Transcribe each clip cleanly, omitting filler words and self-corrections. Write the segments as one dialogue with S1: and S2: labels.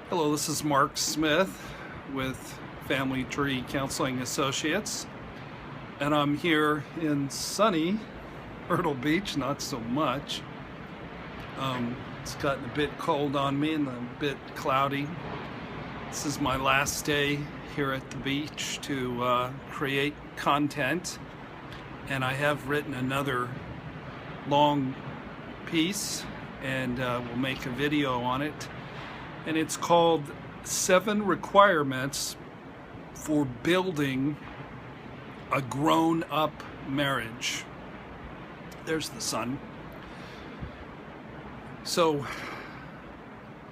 S1: Hello, this is Mark Smith with Family Tree Counseling Associates, and I'm here in sunny Myrtle Beach, not so much. It's gotten a bit cold on me and a bit cloudy. This is my last day here at the beach to create content, and I have written another long piece, and we'll make a video on it. And it's called 7 Requirements for Building a Grown-Up Marriage. There's the sun. So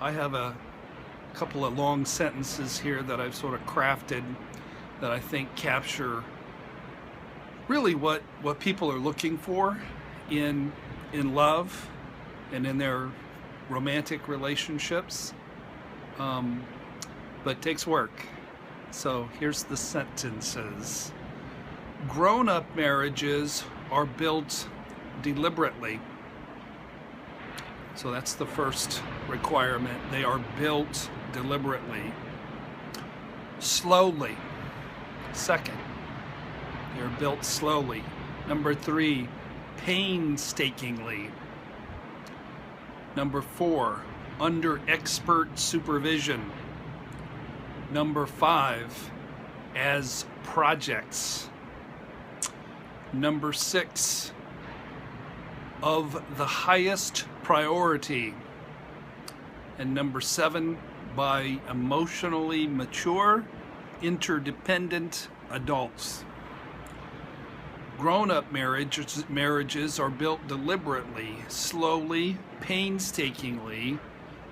S1: I have a couple of long sentences here that I've sort of crafted that I think capture really what people are looking for in love and in their romantic relationships. But it takes work. So here's the sentences. Grown-up marriages are built deliberately. So that's the first requirement. They are built deliberately. Slowly. Second, they're built slowly. Number 3, painstakingly. Number 4, under expert supervision. Number 5, as projects. Number 6, of the highest priority. And number 7, by emotionally mature, interdependent adults. Grown-up marriages are built deliberately, slowly, painstakingly,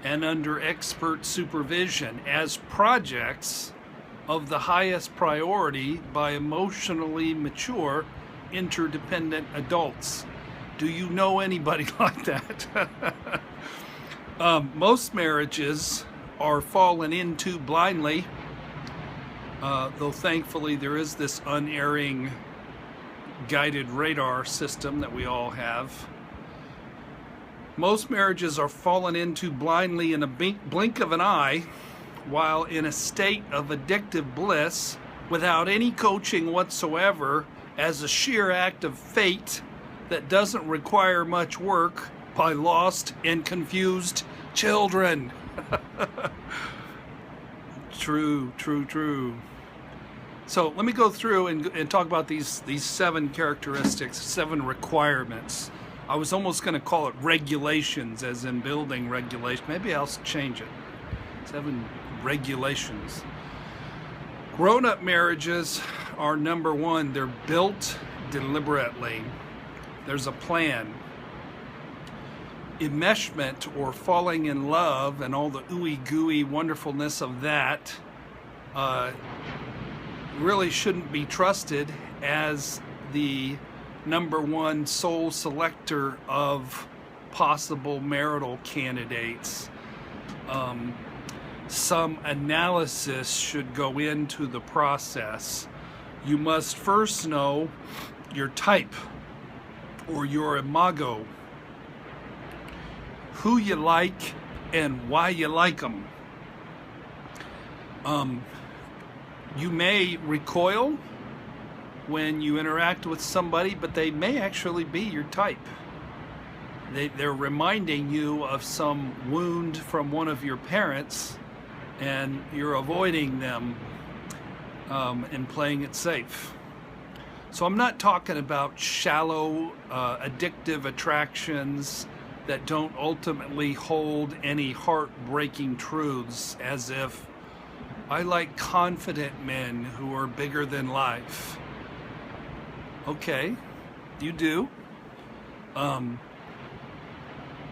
S1: and under expert supervision as projects of the highest priority by emotionally mature, interdependent adults. Do you know anybody like that? Most marriages are fallen into blindly, though thankfully there is this unerring guided radar system that we all have. Most marriages are fallen into blindly in a blink of an eye, while in a state of addictive bliss, without any coaching whatsoever, as a sheer act of fate that doesn't require much work by lost and confused children. True. So let me go through and talk about these 7 characteristics, 7 requirements. I was almost going to call it regulations, as in building regulation. Maybe I'll change it. 7 regulations. Grown-up marriages are number 1. They're built deliberately. There's a plan. Enmeshment, or falling in love, and all the ooey-gooey wonderfulness of that really shouldn't be trusted as the number 1 sole selector of possible marital candidates. Some analysis should go into the process. You must first know your type, or your imago, who you like and why you like them. You may recoil when you interact with somebody, but they may actually be your type. They're reminding you of some wound from one of your parents, and you're avoiding them and playing it safe. So I'm not talking about shallow, addictive attractions that don't ultimately hold any heartbreaking truths, as if I like confident men who are bigger than life. Okay, you do.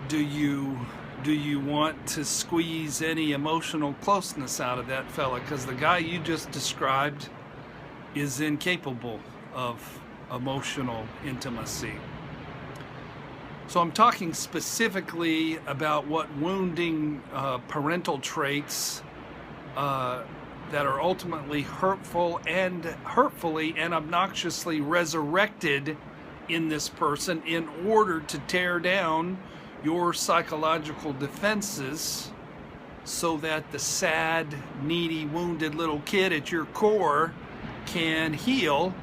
S1: Do you want to squeeze any emotional closeness out of that fella? Because the guy you just described is incapable of emotional intimacy. So I'm talking specifically about what wounding parental traits that are ultimately hurtfully and obnoxiously resurrected in this person in order to tear down your psychological defenses so that the sad, needy, wounded little kid at your core can heal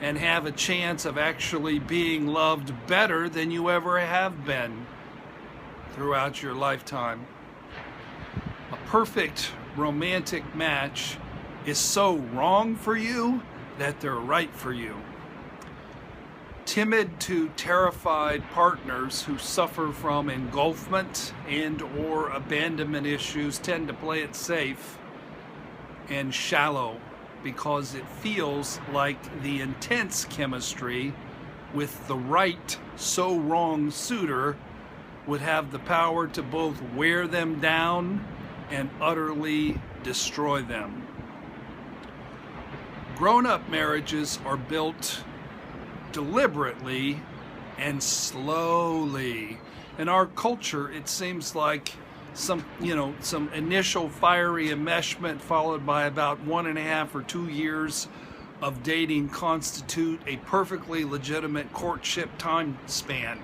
S1: and have a chance of actually being loved better than you ever have been throughout your lifetime. A perfect romantic match is so wrong for you that they're right for you. Timid to terrified partners who suffer from engulfment and or abandonment issues tend to play it safe and shallow because it feels like the intense chemistry with the right so wrong suitor would have the power to both wear them down and utterly destroy them. Grown-up marriages are built deliberately and slowly. In our culture, it seems like some initial fiery enmeshment followed by about 1.5 or 2 years of dating constitute a perfectly legitimate courtship time span.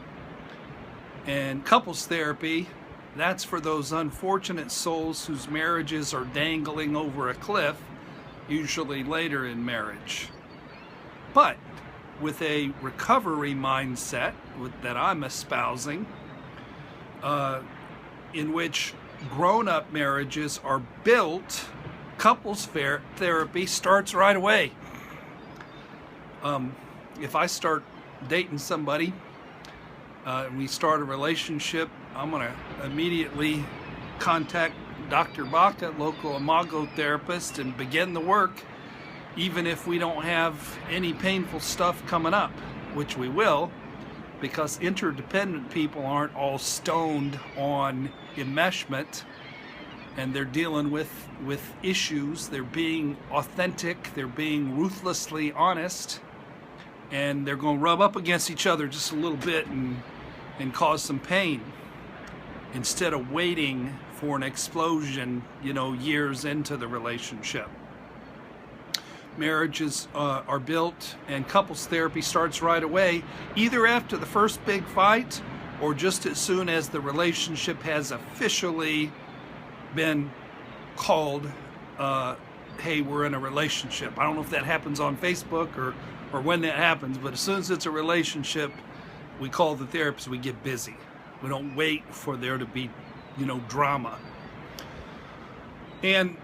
S1: And couples therapy, that's for those unfortunate souls whose marriages are dangling over a cliff, usually later in marriage. But with a recovery mindset that I'm espousing, in which grown-up marriages are built, couples therapy starts right away. If I start dating somebody and we start a relationship, I'm going to immediately contact Dr. Baca, local imago therapist, and begin the work, even if we don't have any painful stuff coming up, which we will, because interdependent people aren't all stoned on enmeshment, and they're dealing with issues. They're being authentic, they're being ruthlessly honest, and they're going to rub up against each other just a little bit and cause some pain instead of waiting for an explosion, years into the relationship. Marriages are built, and couples therapy starts right away, either after the first big fight or just as soon as the relationship has officially been called, hey, we're in a relationship. I don't know if that happens on Facebook or when that happens, but as soon as it's a relationship, we call the therapist, we get busy. We don't wait for there to be, drama. And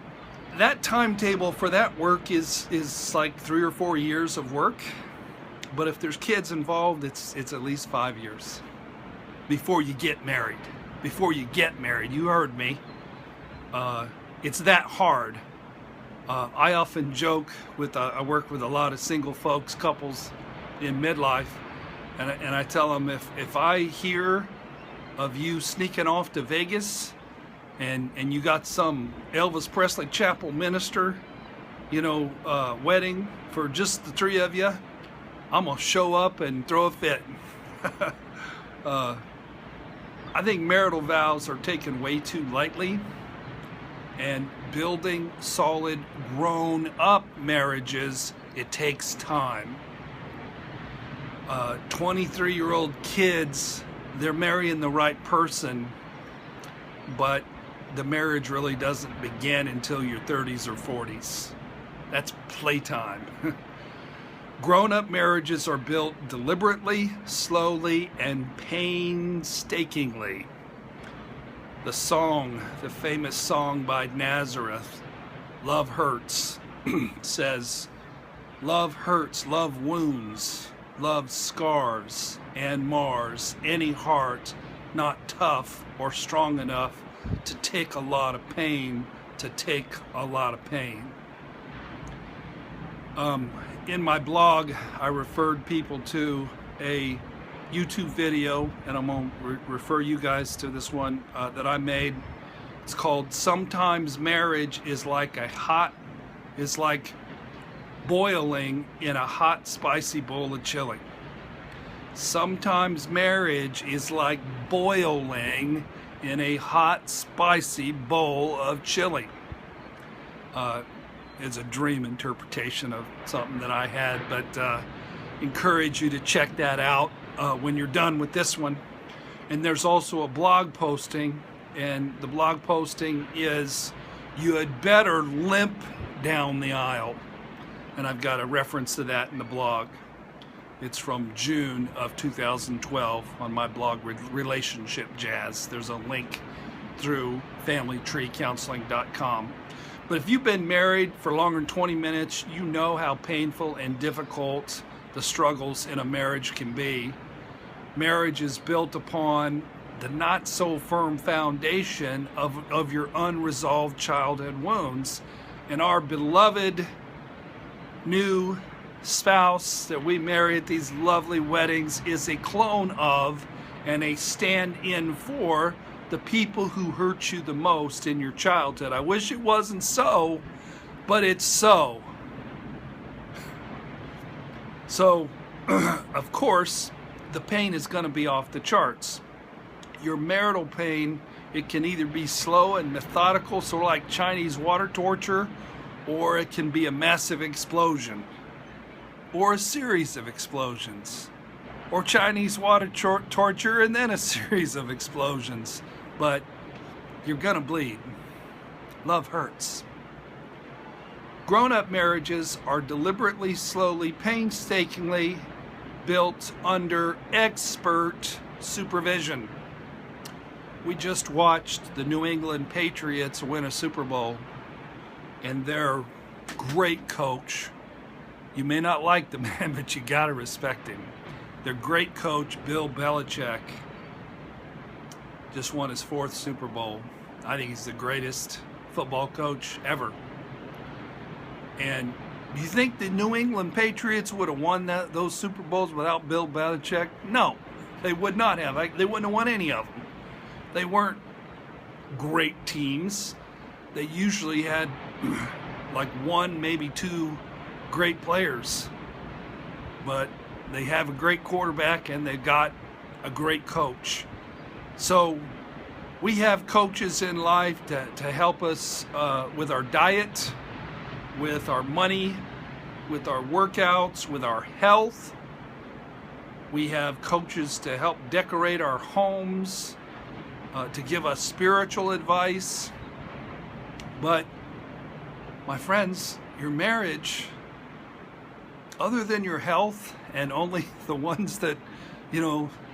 S1: that timetable for that work is like 3 or 4 years of work. But if there's kids involved, it's at least 5 years before you get married. Before you get married, you heard me. It's that hard. I often joke I work with a lot of single folks, couples in midlife, and I tell them, if I hear of you sneaking off to Vegas and you got some Elvis Presley chapel minister, wedding for just the 3 of you, I'm gonna show up and throw a fit. I think marital vows are taken way too lightly, and building solid grown-up marriages, it takes time. 23-year-old kids, they're marrying the right person, but the marriage really doesn't begin until your 30s or 40s. That's playtime. Grown-up marriages are built deliberately, slowly, and painstakingly. The famous song by Nazareth, Love Hurts, says, love hurts, love wounds, love scars and mars any heart not tough or strong enough to take a lot of pain, In my blog, I referred people to a YouTube video, and I'm going to refer you guys to this one that I made. It's called "Sometimes Marriage is like boiling in a hot, spicy bowl of chili." Sometimes marriage is like boiling in a hot, spicy bowl of chili. It's a dream interpretation of something that I had, but encourage you to check that out when you're done with this one. And there's also a blog posting And the blog posting is, you had better limp down the aisle. And I've got a reference to that in the blog. It's from June of 2012 on my blog, Relationship Jazz. There's a link through familytreecounseling.com. But if you've been married for longer than 20 minutes, you know how painful and difficult the struggles in a marriage can be. Marriage is built upon the not so firm foundation of your unresolved childhood wounds. And our beloved new spouse that we marry at these lovely weddings is a clone of and a stand-in for the people who hurt you the most in your childhood. I wish it wasn't so, but it's so. So, of course, the pain is going to be off the charts. Your marital pain, it can either be slow and methodical, sort of like Chinese water torture, or it can be a massive explosion, or a series of explosions, or Chinese water torture and then a series of explosions. But you're gonna bleed. Love hurts. Grown-up marriages are deliberately, slowly, painstakingly built under expert supervision. We just watched the New England Patriots win a Super Bowl, and their great coach, you may not like the man, but you gotta respect him. Their great coach, Bill Belichick, just won his 4th Super Bowl. I think he's the greatest football coach ever. And do you think the New England Patriots would have won those Super Bowls without Bill Belichick? No, they would not have. They wouldn't have won any of them. They weren't great teams. They usually had like 1, maybe 2 great players. But they have a great quarterback and they've got a great coach. So we have coaches in life to help us with our diet, with our money, with our workouts, with our health. We have coaches to help decorate our homes, to give us spiritual advice. But my friends, your marriage, other than your health and only the ones that,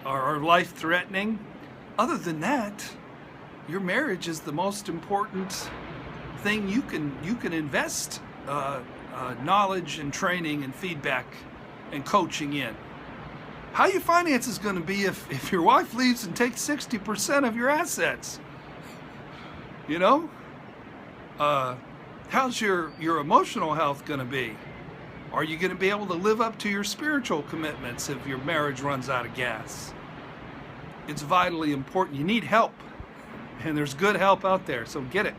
S1: are life-threatening, other than that, your marriage is the most important thing you can invest knowledge and training and feedback and coaching in. How your finances going to be if your wife leaves and takes 60% of your assets? How's your emotional health going to be? Are you going to be able to live up to your spiritual commitments if your marriage runs out of gas? It's vitally important. You need help, and there's good help out there, so get it.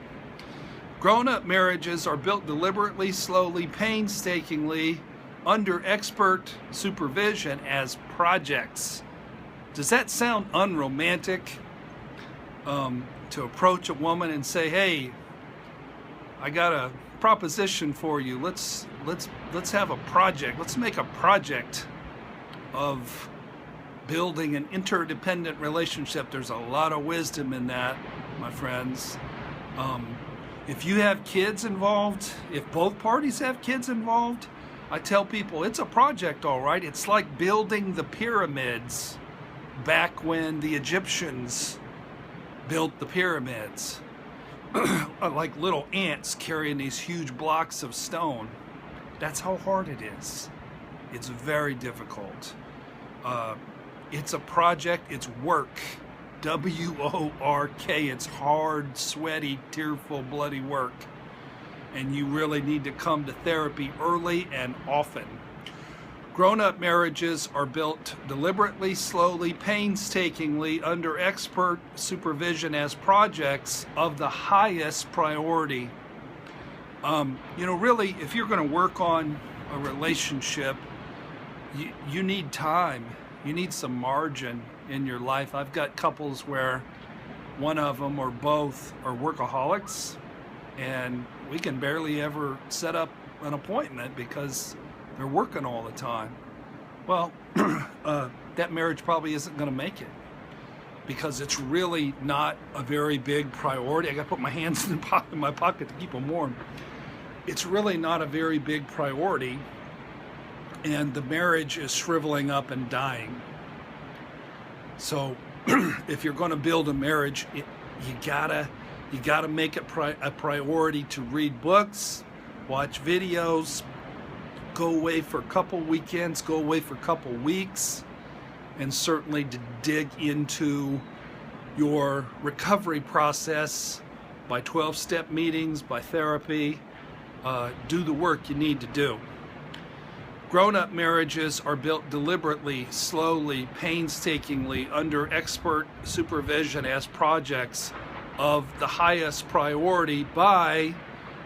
S1: Grown-up marriages are built deliberately, slowly, painstakingly, under expert supervision as projects. Does that sound unromantic? To approach a woman and say, "Hey, I got a proposition for you. Let's have a project. Let's make a project of building an interdependent relationship." There's a lot of wisdom in that, my friends. If you have kids involved, if both parties have kids involved, I tell people it's a project, all right. It's like building the pyramids back when the Egyptians built the pyramids. Like little ants carrying these huge blocks of stone. That's how hard it is. It's very difficult. It's a project, it's work. W-O-R-K, it's hard, sweaty, tearful, bloody work. And you really need to come to therapy early and often. Grown-up marriages are built deliberately, slowly, painstakingly, under expert supervision as projects of the highest priority. Really, if you're going to work on a relationship, you need time. You need some margin in your life. I've got couples where one of them or both are workaholics, and we can barely ever set up an appointment because they're working all the time. Well, that marriage probably isn't going to make it. because it's really not a very big priority. I got to put my hands in my pocket to keep them warm. It's really not a very big priority, and the marriage is shriveling up and dying. So if you're going to build a marriage, you gotta make it a priority to read books, watch videos, go away for a couple weekends, go away for a couple weeks, and certainly to dig into your recovery process by 12-step meetings, by therapy. Do the work you need to do. Grown-up marriages are built deliberately, slowly, painstakingly, under expert supervision as projects of the highest priority by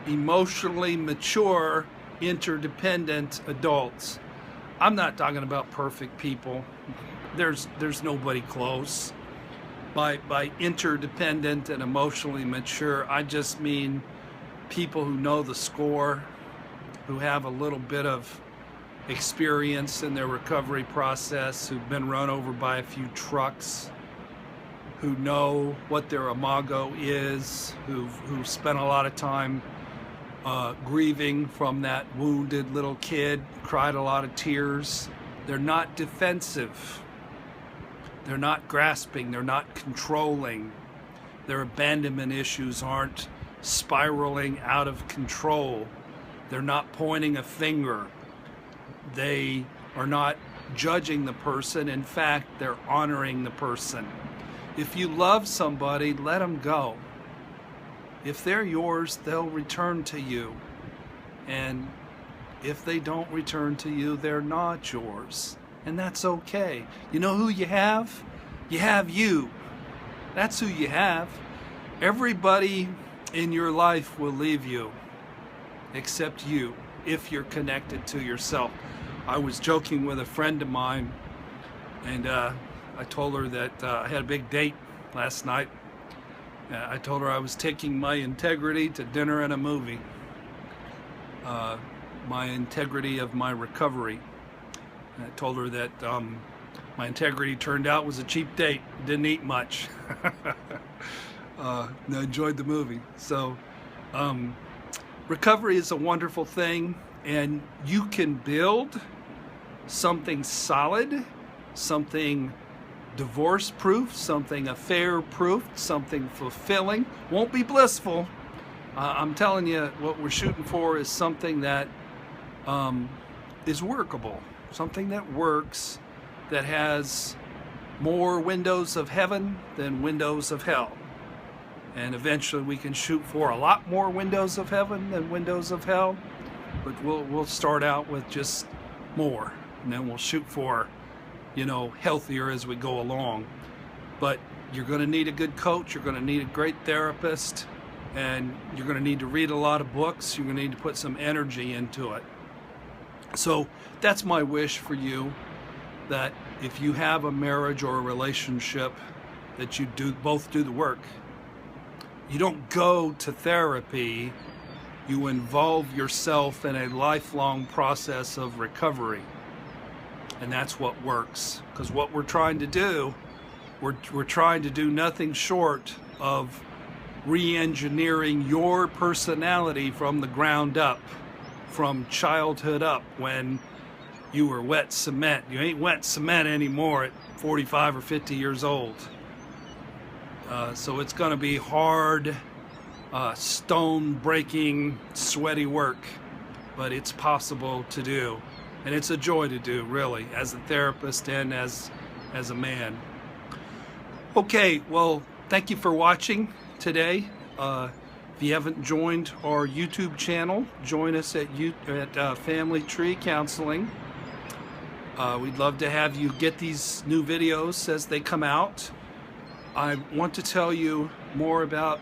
S1: emotionally mature, interdependent adults. I'm not talking about perfect people. There's nobody close. By interdependent and emotionally mature, I just mean people who know the score, who have a little bit of experience in their recovery process, who've been run over by a few trucks, who know what their imago is, who've spent a lot of time grieving from that wounded little kid, cried a lot of tears. They're not defensive. They're not grasping. They're not controlling. Their abandonment issues aren't spiraling out of control. They're not pointing a finger. They are not judging the person. In fact, they're honoring the person. If you love somebody, let them go. If they're yours, they'll return to you. And if they don't return to you, they're not yours. And that's okay. You know who you have? You have you. That's who you have. Everybody in your life will leave you, except you, if you're connected to yourself. I was joking with a friend of mine, and I told her that I had a big date last night. I told her I was taking my integrity to dinner and a movie. My integrity of my recovery. And I told her that my integrity turned out was a cheap date. Didn't eat much. I enjoyed the movie. So recovery is a wonderful thing, and you can build something solid, something divorce-proof, something affair-proof, something fulfilling. Won't be blissful. I'm telling you, what we're shooting for is something that is workable, something that works, that has more windows of heaven than windows of hell. And eventually we can shoot for a lot more windows of heaven than windows of hell, but we'll start out with just more, and then we'll shoot for, you know, healthier as we go along. But you're going to need a good coach, you're going to need a great therapist, and you're going to need to read a lot of books. You're going to need to put some energy into it. So that's my wish for you, that if you have a marriage or a relationship, that you both do the work. You don't go to therapy, you involve yourself in a lifelong process of recovery. And that's what works. Because what we're trying to do, we're trying to do nothing short of re-engineering your personality from the ground up, from childhood up, when you were wet cement. You ain't wet cement anymore at 45 or 50 years old. So it's going to be hard, stone-breaking, sweaty work, but it's possible to do. And it's a joy to do, really, as a therapist and as a man. Okay, well, thank you for watching today. If you haven't joined our YouTube channel, join us at Family Tree Counseling. We'd love to have you get these new videos as they come out. I want to tell you more about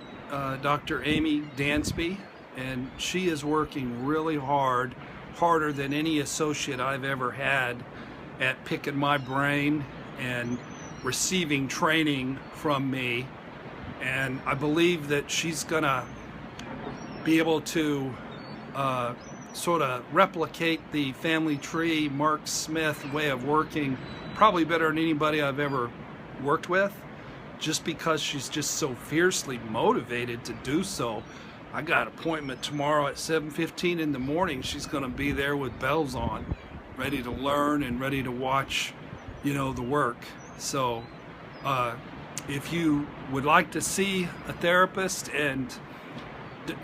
S1: Dr. Amy Dansby, and she is working really hard, harder than any associate I've ever had, at picking my brain and receiving training from me. And I believe that she's gonna be able to sort of replicate the Family Tree, Mark Smith way of working, probably better than anybody I've ever worked with. just because she's just so fiercely motivated to do so. I got an appointment tomorrow at 7:15 in the morning. She's going to be there with bells on, ready to learn and ready to watch, the work. So if you would like to see a therapist and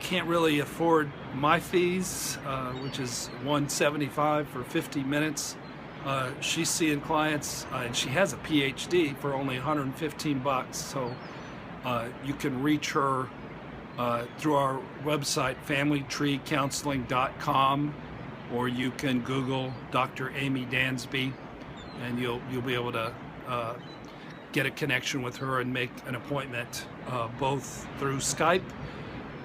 S1: can't really afford my fees, which is $175 for 50 minutes, she's seeing clients, and she has a PhD for only $115. So you can reach her through our website, familytreecounseling.com, or you can Google Dr. Amy Dansby, and you'll be able to get a connection with her and make an appointment, both through Skype,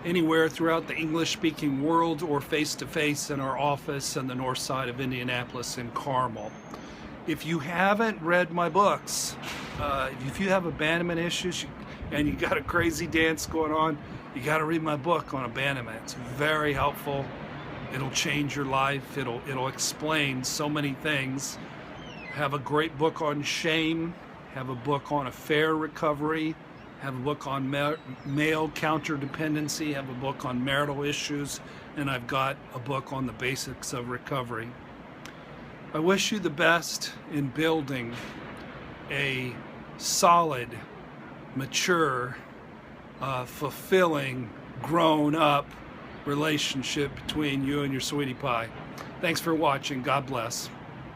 S1: anywhere throughout the English-speaking world, or face-to-face in our office on the north side of Indianapolis in Carmel. If you haven't read my books, if you have abandonment issues and you got a crazy dance going on, you got to read my book on abandonment. It's very helpful. It'll change your life. It'll explain so many things. Have a great book on shame. Have a book on affair recovery. Have a book on male counterdependency. Have a book on marital issues. And I've got a book on the basics of recovery. I wish you the best in building a solid, mature, fulfilling, grown-up relationship between you and your sweetie pie. Thanks for watching. God bless.